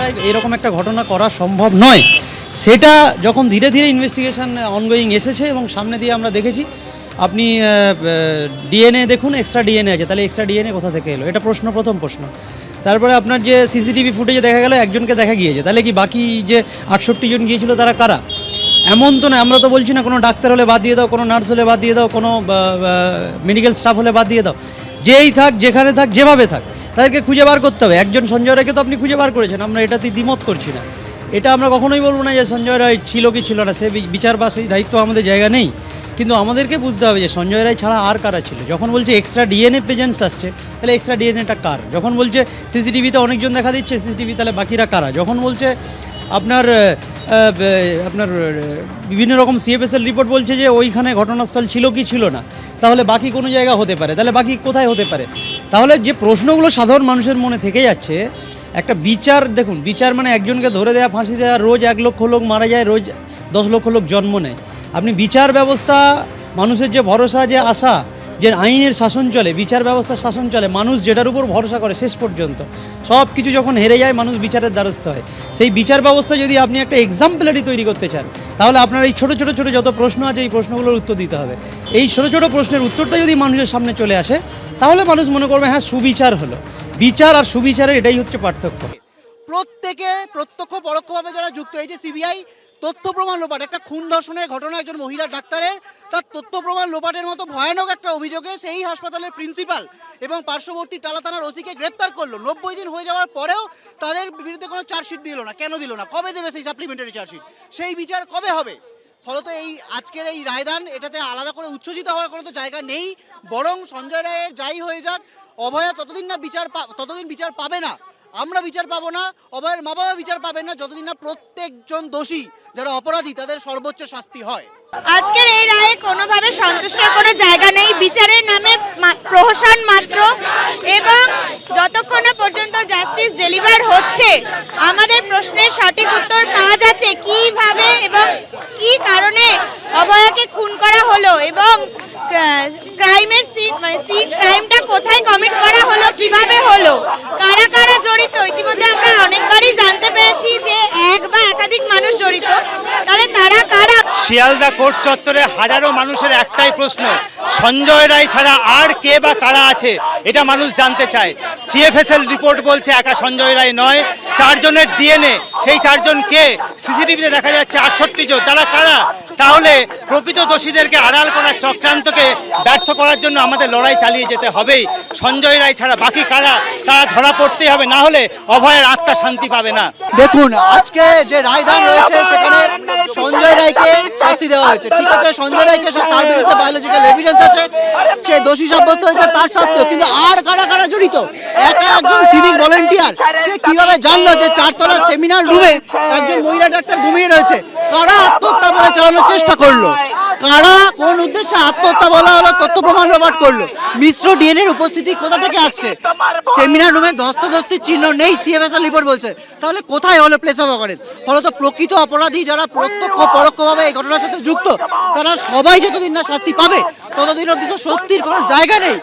জায়গায় এরকম একটা ঘটনা করা সম্ভব নয়, সেটা যখন ধীরে ধীরে ইনভেস্টিগেশন অনগোয়িং এসেছে এবং সামনে দিয়ে আমরা দেখেছি। আপনি ডিএনএ দেখুন, এক্সট্রা ডিএনএ আছে, তাহলে এক্সট্রা ডিএনএ কোথা থেকে এলো, এটা প্রথম প্রশ্ন। তারপরে আপনার যে সিসিটিভি ফুটেজে দেখা গেল একজনকে দেখা গিয়েছে, তাহলে কি বাকি যে 68 জন গিয়েছিল তারা কারা? এমন তো না, আমরা তো বলছি না কোনো ডাক্তার হলে বাদ দিয়ে দাও, কোনো নার্স হলে বাদ দিয়ে দাও, কোনো মেডিকেল স্টাফ হলে বাদ দিয়ে দাও, যেই থাক যেখানে থাক যেভাবে থাক তাদেরকে খুঁজে বার করতে হবে। একজন সঞ্জয় রায়কে তো আপনি খুঁজে বার করেছেন, আমরা এটাতে দ্বিমত করছি না। এটা আমরা কখনোই বলবো না যে সঞ্জয় রায় ছিল কি ছিল না, সে বিচার বা সেই দায়িত্ব আমাদের জায়গা নেই। কিন্তু আমাদেরকে বুঝতে হবে যে সঞ্জয় রায় ছাড়া আর কারা ছিল। যখন বলছে এক্সট্রা ডিএনএ প্রেজেন্স আসছে, তাহলে এক্সট্রা ডিএনএটা কার? যখন বলছে সিসিটিভিতে অনেকজন দেখা দিচ্ছে সিসিটিভি, তাহলে বাকিরা কারা? যখন বলছে আপনার বিভিন্ন রকম সিএফএসএল রিপোর্ট বলছে যে ওইখানে ঘটনাস্থল ছিল কি ছিল না, তাহলে বাকি কোনো জায়গা হতে পারে, তাহলে বাকি কোথায় হতে পারে? তাহলে যে প্রশ্নগুলো সাধারণ মানুষের মনে থেকে যাচ্ছে, একটা বিচার দেখুন, বিচার মানে একজনকে ধরে দেওয়া, ফাঁসি দেওয়া, রোজ 1 লক্ষ লোক মারা যায়, রোজ 10 লক্ষ লোক জন্ম নেয়। আপনি বিচার ব্যবস্থা, মানুষের যে ভরসা, যে আশা, যে আইনের শাসন চলে, বিচার ব্যবস্থার শাসন চলে, মানুষ যেটার উপর ভরসা করে শেষ পর্যন্ত, সব কিছু যখন হেরে যায় মানুষ বিচারের দ্বারস্থ হয়। সেই বিচার ব্যবস্থা যদি আপনি একটা এক্সাম্পলারি তৈরি করতে চান, তাহলে আপনার এই ছোটো যত প্রশ্ন আছে এই প্রশ্নগুলোর উত্তর দিতে হবে। এই ছোটো প্রশ্নের উত্তরটা যদি মানুষের সামনে চলে আসে, তাহলে মানুষ মনে করবে হ্যাঁ সুবিচার হলো। বিচার আর সুবিচারের এটাই হচ্ছে পার্থক্য। প্রত্যেকে প্রত্যক্ষ পরোক্ষভাবে যারা যুক্ত, এই যে সিবিআই তথ্য প্রমাণ লোপাট, একটা খুন ধর্ষণের ঘটনা একজন মহিলা ডাক্তারের, তার তথ্য প্রমাণ লোপাটের মতো ভয়ানক একটা অভিযোগে সেই হাসপাতালের প্রিন্সিপাল এবং পার্শ্ববর্তী টালা থানার ওসিকে গ্রেপ্তার করলো। 90 দিন হয়ে যাওয়ার পরেও তাদের বিরুদ্ধে কোনো চার্জশিট দিল না। কেন দিল না? কবে দেবে সেই সাপ্লিমেন্টারি চার্জশিট? সেই বিচার কবে হবে? ফলত এই আজকের এই রায়দান, এটাতে আলাদা করে উচ্ছ্বসিত হওয়ার কোনো তো জায়গা নেই। বরং সঞ্জয় রায়ের যাই হয়ে যাক, অভয়া ততদিন বিচার পাবে না, আমরা বিচার পাবো না, অভয়ের মা বাবা বিচার পাবেন না, যতদিন না প্রত্যেকজন দোষী যারা অপরাধী তাদের সর্বোচ্চ শাস্তি হয়। আজকের এই রায়ে কোনোভাবে সন্তুষ্টের কোনো জায়গা নেই। বিচারের নামে প্রহসন মাত্র, এবং যতক্ষণ না পর্যন্ত জাস্টিস ডেলিভার হচ্ছে, আমাদের প্রশ্নের সঠিক উত্তর পাওয়া যাচ্ছে কিভাবে এবং কি কারণে অভয়াকে খুন করা হলো, এবং ক্রাইমের ক্রাইমটা কোথায় কমিট করা হলো, কিভাবে হলো, কারা কারা জড়িত। ইতিমধ্যে আমরা অনেকবারই জানতে পেরেছি যে এক বা একাধিক মানুষ জড়িত, তাহলে তারা কারা? শিয়ালদা কোর্ট চত্বরে হাজারো মানুষের একটাই প্রশ্ন, সঞ্জয় রায় ছাড়া আর কে বা কারা আছে, এটা মানুষ জানতে চায়। সিএফএসএল রিপোর্ট বলছে একা সঞ্জয় রায় নয়, 4 জনের ডিএনএ, সেই 4 জন কে? সিসিটিভিতে দেখা যাচ্ছে 68 জন, তারা কারা? তাহলে প্রকৃত দোষীদেরকে আড়াল করার চক্রান্তকে ব্যর্থ করার জন্য আমাদের লড়াই চালিয়ে যেতে হবেই। সঞ্জয় রায় ছাড়া বাকি কারা, তারা ধরা পড়তেই হবে, না হলে অভয়ের আত্মা শান্তি পাবে না। দেখুন, আজকে যে রায়দান রয়েছে সেখানে সঞ্জয় রায়কে শাস্তি দেওয়া হয়েছে, ঠিক আছে, সঞ্জয় রায়কে তার বিরুদ্ধে বায়োলজিক্যাল এভিডেন্স আছে, সে দোষী সাব্যস্ত হয়েছে, তার শাস্তি। কিন্তু আর কারা কারা জড়িত? একজন সিভিক ভলেন্টিয়ার, সে কিভাবে জানলো যে 4 তলার সেমিনার রুমে একজন মহিলা ডাক্তার ঘুমিয়ে রয়েছে? কারা আত্মহত্যা বলে চালানোর চেষ্টা করলো? কারা কোন উদ্দেশ্যে আত্মহত্যা বলা হলো, তথ্য প্রমাণ লোপাট করলো? মিশ্র ডিএনএর উপস্থিতি কোথা থেকে আসছে? সেমিনার রুমে ধস্তাধস্তির চিহ্ন নেই, সিএফএসএল রিপোর্ট বলছে, তাহলে কোথায় হলো প্লেস অফ অকারেন্স? ফলত প্রকৃত অপরাধী যারা প্রত্যক্ষ পরোক্ষভাবে এই ঘটনার সাথে যুক্ত, তারা সবাই যতদিন না শাস্তি পাবে ততদিন অবধি তো স্বস্তির কোনো জায়গা নেই।